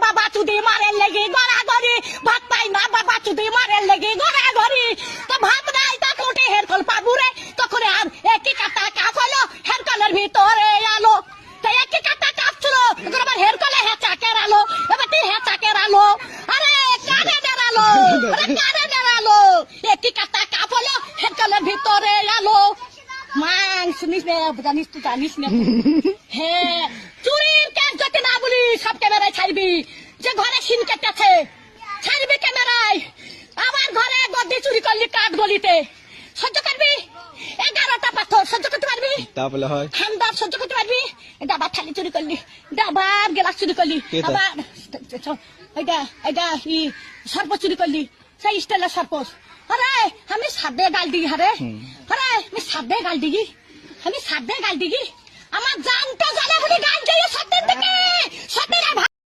বাবা চুদি মারের লেগে গড়াগড়ি ভাত পাই না বাবা চুদি মারের লেগে গড়াগড়ি তো ভাত নাই তা কোটে হের ফল পাবুরে তখন আর একই কাটা কাপ হলো হের কলের ভিতরে আলো তাই একই কাটা কাপ ছিল তখন আবার হের কলে হে চাকের আলো এবার হে চাকের আলো আরে কারে দাঁড়ালো কারে দাঁড়ালো একই কাটা কাপ হলো হের কলের ভিতরে আলো মাং শুনিস না জানিস তুই জানিস না হ্যাঁ চুরির কেস যদি না বলি সব ক্যামেরায় ছাড়বি যে ঘরে সিন কেটেছে ছাড়বি ক্যামেরায় আমার ঘরে গদ্দি চুরি করলি কাঠ গলিতে সহ্য করবি 11টা পাথর সহ্য করতে পারবি তাহলে হয় খান্দার সহ্য করতে পারবি ডাবা থালি চুরি করলি ডাবার গেলাস চুরি করলি আবার এটা সর্প চুরি করলি সেই স্টাইলের সর্প আরে আমি সাদে গাল দিই আরে আমি সাদে গাল দিই আমার জানটা জ্বালা বলে গাল দিয়ে সত্যের দিকে সত্যের